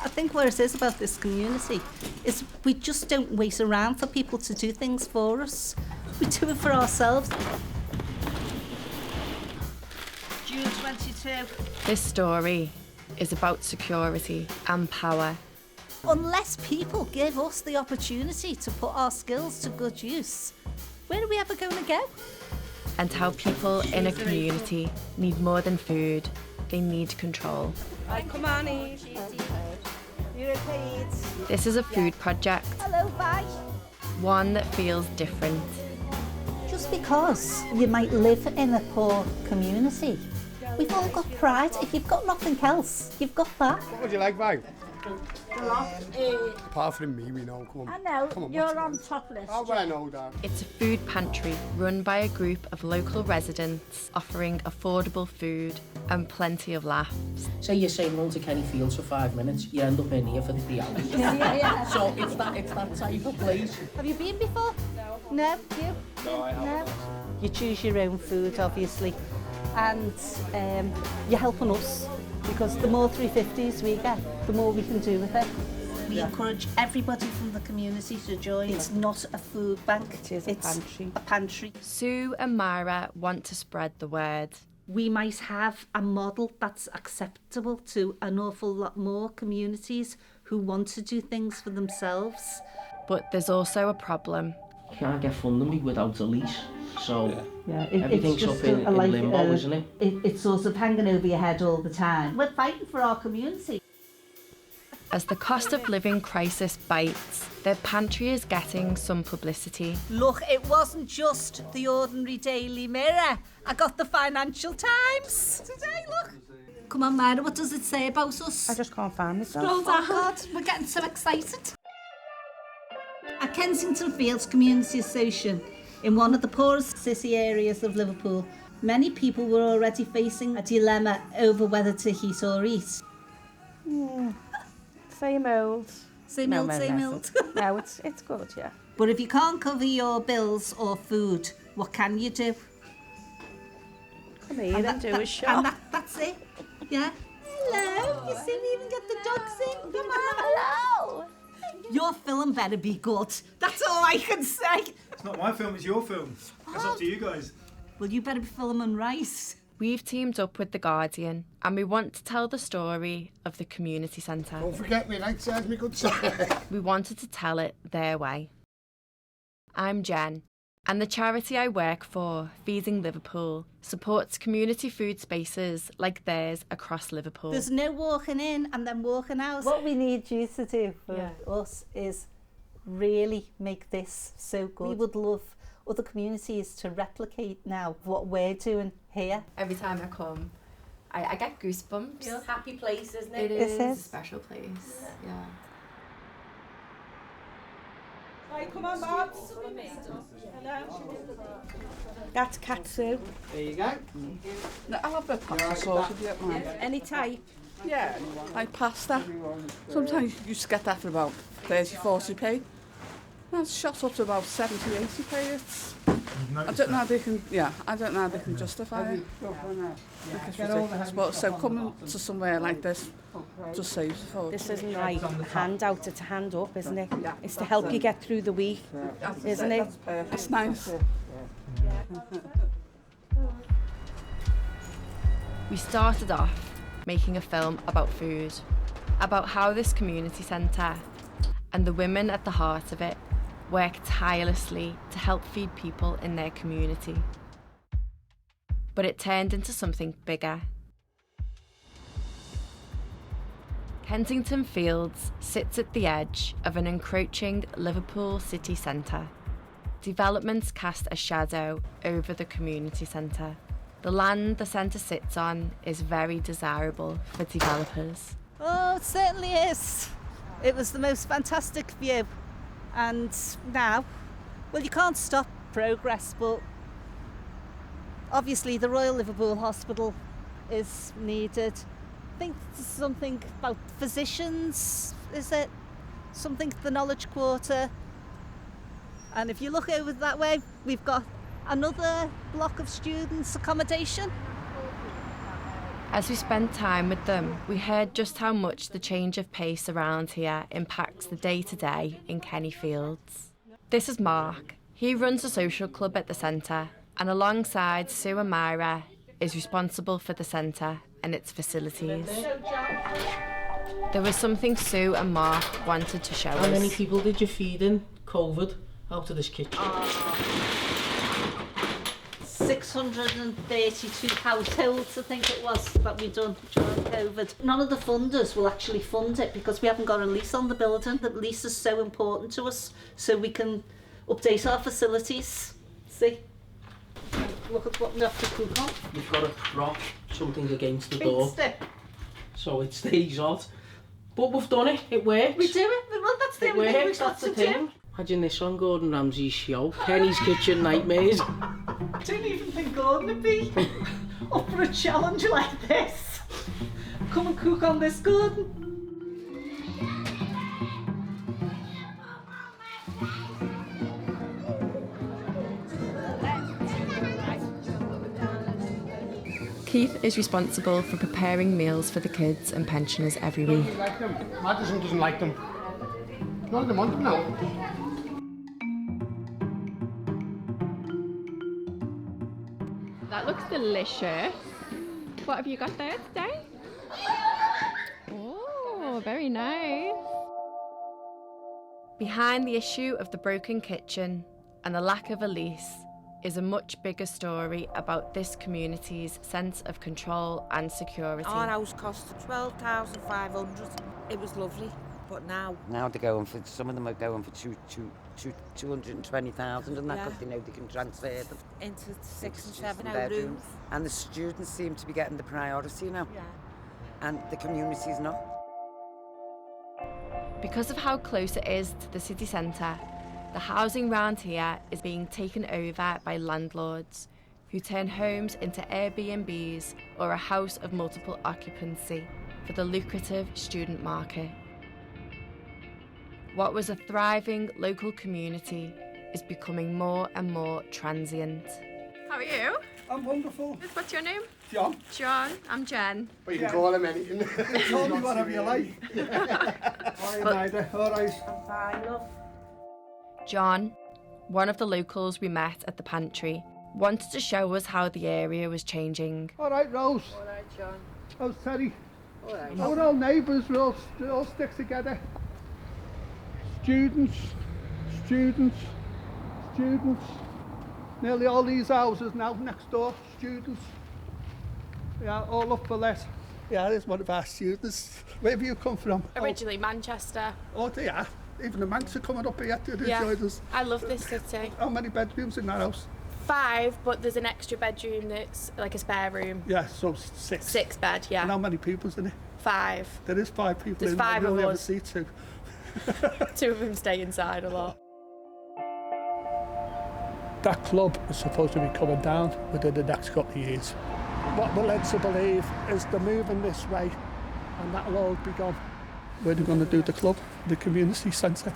I think what it is about this community is we just don't wait around for people to do things for us. We do it for ourselves. June 22. This story is about security and power. Unless people give us the opportunity to put our skills to good use, where are we ever going to go? And how people in a community need more than food, they need control. Hi, come on, Eve. You're okay, Eve? This is a food project, Hello, bye. one that feels different. Just because you might live in a poor community, we've all got pride. If you've got nothing else, you've got that. What would you like, babe? Apart from me, we know. Come on. I know, Come on, you're on top list. How well I know that? It's a food pantry run by a group of local residents offering affordable food and plenty of laughs. Say you're saying run to Kenny Fields for 5 minutes, you end up in here for 3 hours. Yeah. So it's that type of place. Have you been before? No. You? No, I haven't. No. You choose your own food, obviously, and you're helping us because the more 350s we get, the more we can do with it. We encourage everybody from the community to join. It's not a food bank, It's a pantry. a pantry. Sue and Myra want to spread the word. We might have a model that's acceptable to an awful lot more communities who want to do things for themselves. But there's also a problem. You can't get funding without a lease. So everything's it's up in limbo, isn't it? It's sort of hanging over your head all the time. We're fighting for our community. As the cost of living crisis bites, their pantry is getting some publicity. Look, it wasn't just the ordinary Daily Mirror. I got the Financial Times today, look. Come on, Myra, what does it say about us? I just can't find myself. Oh, God, we're getting so excited. At Kensington Fields Community Association, in one of the poorest city areas of Liverpool, many people were already facing a dilemma over whether to heat or eat. Same old. Same old. No, it's good, yeah. But if you can't cover your bills or food, what can you do? Come here and do a And shot. that's it. Yeah. Hello. You see me even get the dogs in. Come on. Hello. Your film better be good. That's all I can say. It's not my film, it's your film. It's up to you guys. Well, you better be filming right. We've teamed up with The Guardian and we want to tell the story of the community centre. Don't forget me right side, me good side. We wanted to tell it their way. I'm Jen, and the charity I work for, Feeding Liverpool, supports community food spaces like theirs across Liverpool. There's no walking in and then walking out. What we need you to do for us is really make this so good. We would love other communities to replicate now what we're doing here. Every time I come, I get goosebumps. It's a happy place, isn't it? It is It a is. special place. Yeah. Right, come on, Bob. That's katsu. There you go. No, I'll have a pasta sauce if you don't mind. Any type? Yeah, like pasta. Sometimes you used to get that for about 30-40p. That's shot up to about 70-80p. I don't know how they can. Yeah, I don't know how they can justify it. It's ridiculous. But so coming to somewhere like this just saves the fortune. This isn't like a handout, it's a hand up, isn't it? It's to help you get through the week, isn't it? It's nice. We started off making a film about food, about how this community centre and the women at the heart of it work tirelessly to help feed people in their community. But it turned into something bigger. Kensington Fields sits at the edge of an encroaching Liverpool city centre. Developments cast a shadow over the community centre. The land the centre sits on is very desirable for developers. Oh, it certainly is. It was the most fantastic view. And now, well, you can't stop progress, but obviously the Royal Liverpool Hospital is needed. I think there's something about physicians, is it? Something, the Knowledge Quarter. And if you look over that way, we've got another block of students' accommodation. As we spent time with them, we heard just how much the change of pace around here impacts the day-to-day in Kenny Fields. This is Mark. He runs a social club at the centre, and alongside Sue and Myra, is responsible for the centre and its facilities. There was something Sue and Mark wanted to show us. How many people did you feed in COVID out of this kitchen? 632 households, I think it was, that we done during COVID. None of the funders will actually fund it because we haven't got a lease on the building. The lease is so important to us, so we can update our facilities. See? Look at what we have to cook on. You've got to prop something against the door so it stays hot. But we've done it, it works. We do it, well that's the only thing we've got to do. Imagine this on Gordon Ramsay's show, Kenny's Kitchen Nightmares. I don't even think Gordon would be up for a challenge like this. Come and cook on this, Gordon. Keith is responsible for preparing meals for the kids and pensioners every week. Doesn't like them. Madison doesn't like them. None of them want them now. That looks delicious. What have you got there today? Oh, very nice. Behind the issue of the broken kitchen and the lack of a lease is a much bigger story about this community's sense of control and security. Our house cost $12,500. It was lovely, but now they're going for, some of them are going for 220,000 and that, because they know they can transfer them into 6 and 7 bedrooms. rooms. And the students seem to be getting the priority now, and the community's not. Because of how close it is to the city centre, the housing round here is being taken over by landlords who turn homes into Airbnbs or a house of multiple occupancy for the lucrative student market. What was a thriving local community is becoming more and more transient. How are you? I'm wonderful. What's your name? John. John. I'm Jen. But you can call him anything. Call me whatever you like. Hi, Myra. All right. I'm fine, love. John, one of the locals we met at the pantry, wanted to show us how the area was changing. All right, Rose. All right, John. How's Terry? All right. We're all neighbours, we all stick together. Students. Nearly all these houses now next door, students. Yeah, all up for let. Yeah, there's one of our students. Where have you come from? Originally Manchester. Oh, yeah. Even the Manx are coming up here to enjoy us. I love this city. How many bedrooms in that house? 5, but there's an extra bedroom that's like a spare room. Yeah, so 6. 6 bed, yeah. And how many people's in it? 5. There is 5 people There's in 5 there. We of only us. ever see 2. 2 of them stay inside a lot. That club is supposed to be coming down within the next couple of years. What we're led to believe is they're moving this way, and that'll all be gone. Where they're going to do the club, the community centre.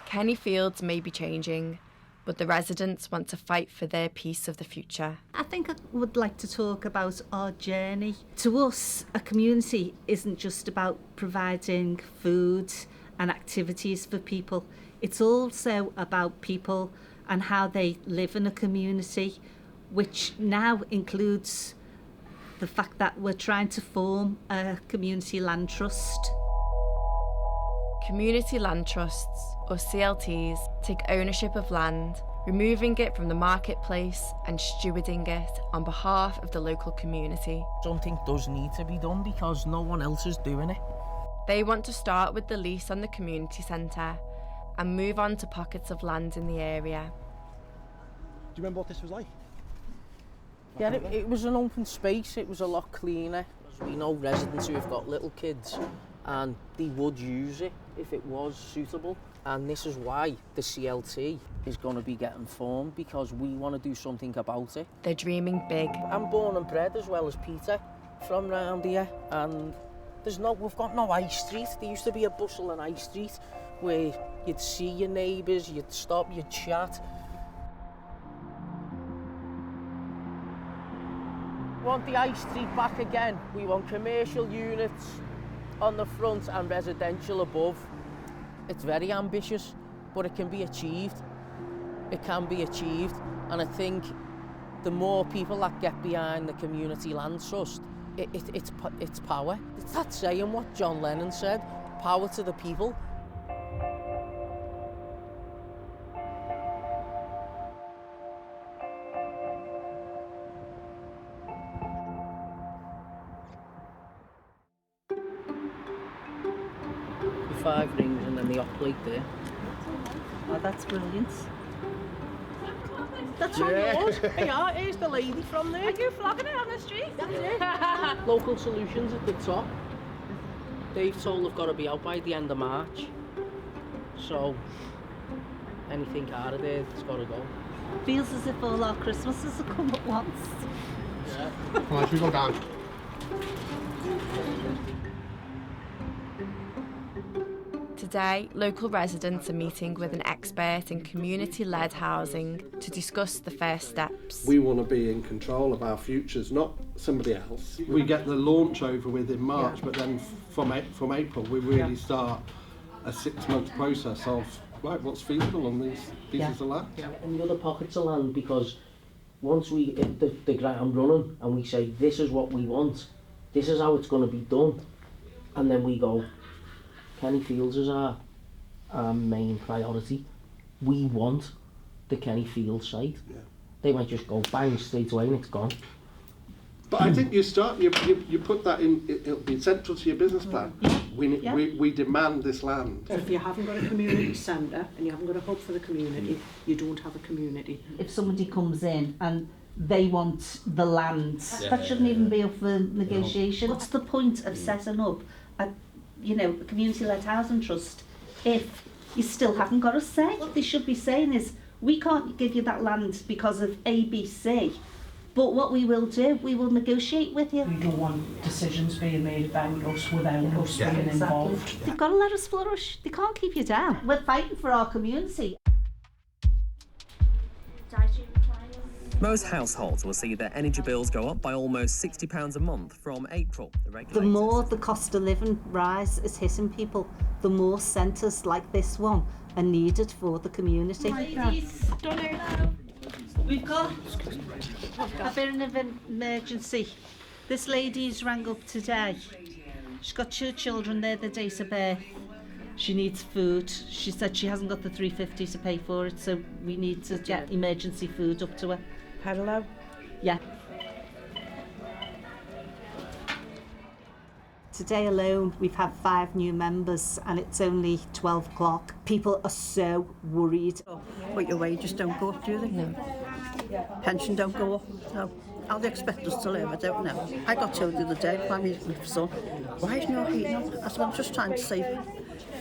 Kenny Fields may be changing, but the residents want to fight for their piece of the future. I think I would like to talk about our journey. To us, a community isn't just about providing food and activities for people. It's also about people and how they live in a community, which now includes the fact that we're trying to form a community land trust. Community land trusts, or CLTs, take ownership of land, removing it from the marketplace and stewarding it on behalf of the local community. Something does need to be done because no one else is doing it. They want to start with the lease on the community centre and move on to pockets of land in the area. Do you remember what this was like? Yeah, it was an open space, it was a lot cleaner. We know residents who have got little kids and they would use it if it was suitable. And this is why the CLT is going to be getting formed, because we want to do something about it. They're dreaming big. I'm born and bred as well as Peter from round here, and we've got no high street. There used to be a bustle and high street where you'd see your neighbours, you'd stop, you'd chat. We want the high street back again. We want commercial units on the front and residential above. It's very ambitious, but it can be achieved. It can be achieved, and I think the more people that get behind the Community Land Trust, it's power. It's that saying what John Lennon said, power to the people. The 5 rings and then the hot plate there. Oh, that's brilliant. That's all yours. Yeah, here's the lady from there. Are you flogging it on the street? That's it. Local Solutions at the top. They've told they've got to be out by the end of March. So, anything out of there, it's got to go. Feels as if all our Christmases have come at once. Yeah. Come on, should we go down? Today, local residents are meeting with an expert in community-led housing to discuss the first steps. We want to be in control of our futures, not somebody else. We get the launch over with in March, but then from April we really start a 6-month process of right, what's feasible on these pieces of land. Yeah. And the other pockets of land, because once we hit the ground running and we say this is what we want, this is how it's going to be done, and then we go, Kenny Fields is our main priority. We want the Kenny Fields site. Yeah. They might just go bang straight away and it's gone. But I think you put that in, it'll be central to your business plan. We demand this land. If you haven't got a community centre and you haven't got a hub for the community, you don't have a community. If somebody comes in and they want the land, that shouldn't even be up for negotiation. What's the point of setting up a community-led housing trust if you still haven't got a say? What they should be saying is, we can't give you that land because of ABC, but what we will do, we will negotiate with you. We don't want decisions being made about us without us being involved. They've got to let us flourish. They can't keep you down. We're fighting for our community. Most households will see their energy bills go up by almost £60 a month from April. The more the cost of living rise is hitting people, the more centres like this one are needed for the community. We've got a bit of an emergency. This lady's rang up today. She's got 2 children there, the date of birth. She needs food. She said she hasn't got the £3.50 to pay for it, so we need to get emergency food up to her. Hello? Yeah. Today alone, we've had 5 new members and it's only 12 o'clock. People are so worried. But your wages don't go up, do they? No. Pension don't go up? No. How they expect us to live, I don't know. I got told the other day by my son, why isn't your heating on? I said, I'm just trying to save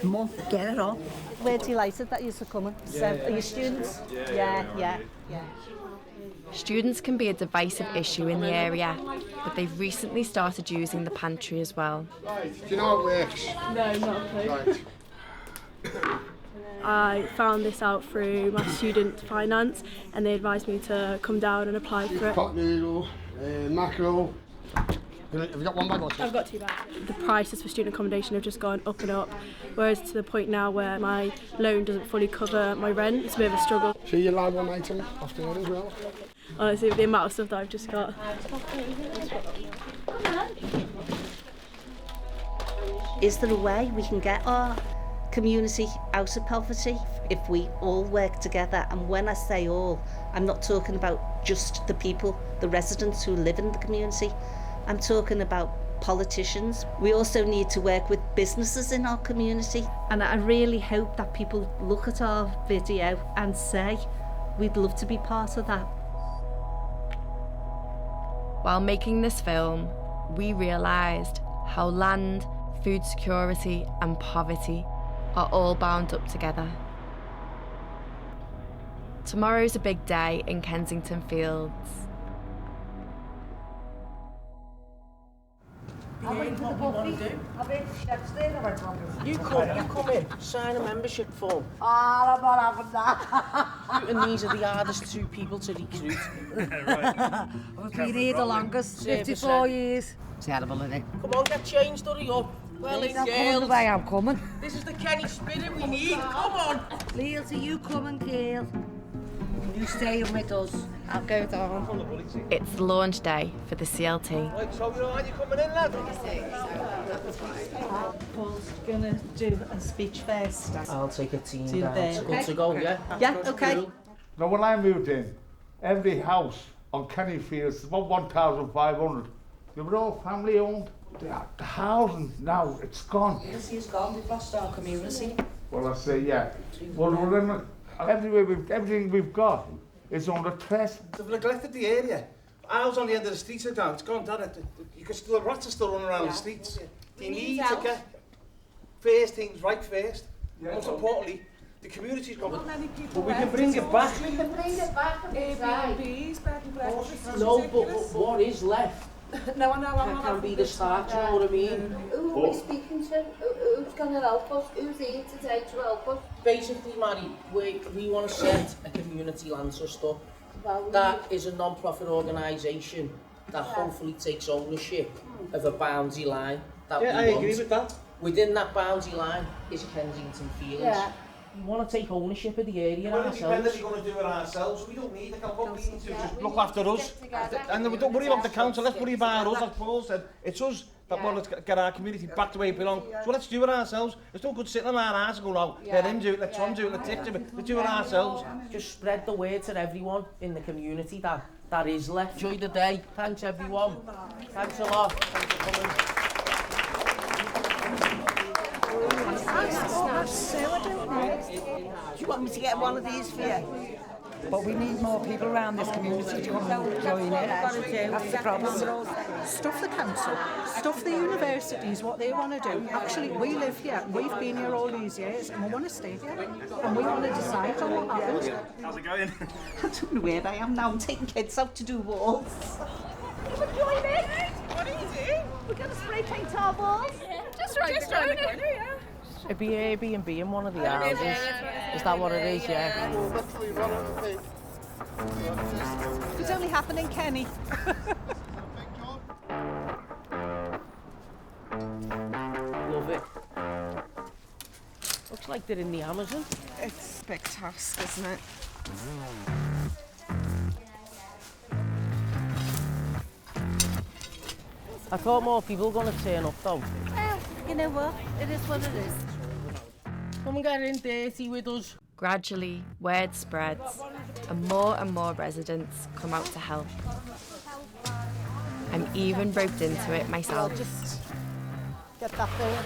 Mum, get it on. We're delighted that you're coming. So, are you students? Yeah. Students can be a divisive issue in the area, but they've recently started using the pantry as well. Do you know how it works? No, not a clue. Right. I found this out through my student finance and they advised me to come down and apply for it. Pot noodle, mackerel. Have you got one bag or two? I've got 2 bags. The prices for student accommodation have just gone up and up, whereas to the point now where my loan doesn't fully cover my rent. It's a bit of a struggle. So you're allowed one item after that as well? Honestly, the amount of stuff that I've just got. Is there a way we can get our community out of poverty if we all work together? And when I say all, I'm not talking about just the people, the residents who live in the community. I'm talking about politicians. We also need to work with businesses in our community. And I really hope that people look at our video and say, we'd love to be part of that. While making this film, we realised how land, food security and poverty are all bound up together. Tomorrow's a big day in Kensington Fields. heard what we want to do. I've heard the chefs there about problems. You come in, sign a membership form. I'm not having that. And these are the hardest 2 people to recruit. I've been here the longest, 54 years. Terrible, isn't it? Come on, get changed, hurry up. Well, I'm coming the way I'm coming. This is the Kenny spirit we need. Come on. Lealty, you coming, Gail. You staying with us. I'll go down. It's the launch day for the CLT. Right, so you coming in, lad? Paul's gonna do a speech first. I'll take a team Do down. they? It's good to go, yeah? Yeah, okay. Now, when I moved in, every house on Kenny Fields, about 1,500, they were all family owned. The housing now, it's gone. Yes, he's gone. We've lost our community. Well, I say, yeah. Well, we're in everything we've got is under threat. They've neglected the area. Ours on the end of the streets are down. It's gone down. You can still, the rats are still running around the streets. You need to get first things right first. Most importantly, the community's gone. But we can bring it back. We can bring it back. Airbnbs, bed and breakfast. No, but what is left No, I know. I'm can be the start, you know what I mean? Who are we speaking to? Who's going to help us? Who's here today to help us? Basically, Mary, we want to set a community land trust up. That is a non-profit organisation that hopefully takes ownership of a boundary line that we want. I agree with that. Within that boundary line is Kensington Fields. Yeah. We want to take ownership of the area We're ourselves. independently going to do it ourselves. We don't need a company. We need to just look after us. And we don't worry about the council, let's worry about us, like Paul said. It's us that want to get our community back to where it belongs. So let's do it ourselves. It's no good sitting on our arse and going, oh, let him do it, let Tom do it, let Dick do it. Let's do it ourselves. Just spread the word to everyone in the community that is left. Enjoy the day. Thanks, everyone. Thanks a lot. Thanks for coming. Do you want me to get one of these for you? But we need more people around this community to come and join in. That's the problem. Stuff the council, stuff the universities, what they want to do. Actually, we live here, we've been here all these years and we want to stay here. And we want to decide on what happens. How's it going? I don't know where I am now. I'm taking kids out to do walls. You join in? What are you doing? We're going to spray paint our walls. Just around the corner, yeah. It'd be Airbnb in one of the houses. Is that what it is? Yeah. It's only happening, Kenny. Love it. Looks like they're in the Amazon. It's a big task, isn't it? I thought more people were going to turn up though. Well, you know what? It is what it is. Come and get in dirty with us. Gradually, word spreads, and more residents come out to help. I'm even roped into it myself. Just get that there.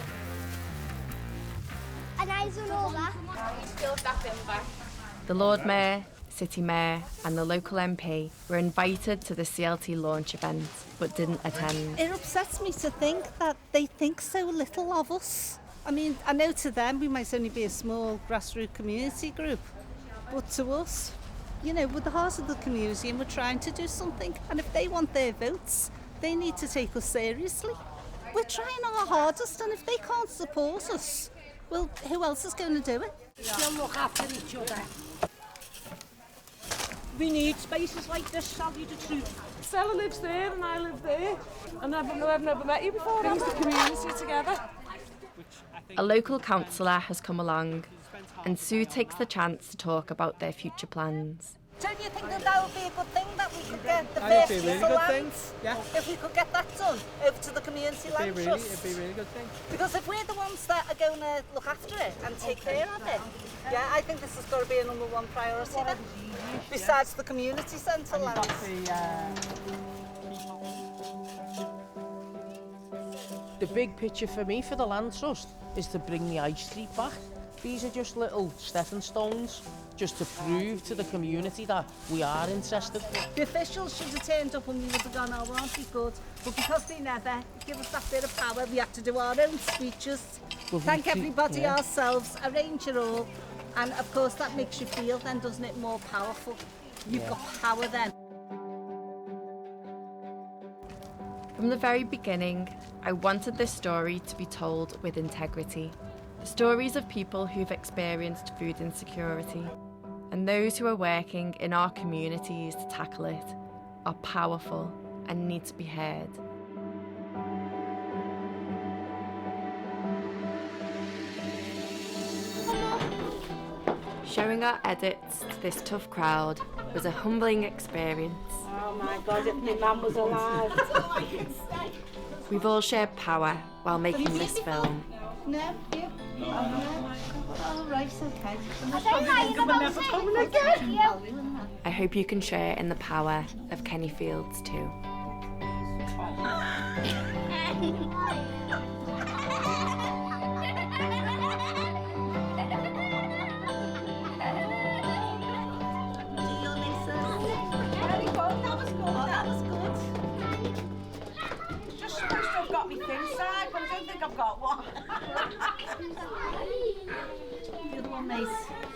And I don't know that. Still that bin back. The Lord Mayor, City Mayor and the local MP were invited to the CLT launch event but didn't attend. It upsets me to think that they think so little of us. I mean, I know to them we might only be a small grassroots community group, but to us, you know, we're the heart of the community and we're trying to do something. And if they want their votes, they need to take us seriously. We're trying our hardest, and if they can't support us, well, who else is going to do it? They'll look after each other. We need spaces like this, tell you the truth. Stella lives there and I live there. And I've never met you before. Brings the community together. A local councillor has come along and Sue takes the chance to talk about their future plans. Don't you think that that would be a good thing, that we could get the It'd first be a really for good land? thing, yeah. If we could get that done over to the community land trust. It'd be a really good thing. Because if we're the ones that are going to look after it and take care of it, yeah, I think this has got to be a number one priority then, besides the community centre lands. The big picture for me for the Land Trust is to bring the High Street back. These are just little stepping stones, just to prove to the community that we are interested. The officials should have turned up and we would have gone, oh, aren't we good? But because they never give us that bit of power, we had to do our own speeches, thank everybody ourselves, arrange it all. And of course that makes you feel then, doesn't it, more powerful? You've got power then. From the very beginning, I wanted this story to be told with integrity. The stories of people who've experienced food insecurity and those who are working in our communities to tackle it are powerful and need to be heard. Showing our edits to this tough crowd was a humbling experience. Oh my God, if my mum was alive. We've all shared power while making this film. No, you? Oh, right, okay. I hope you can share in the power of Kenny Fields too. The other one, mate.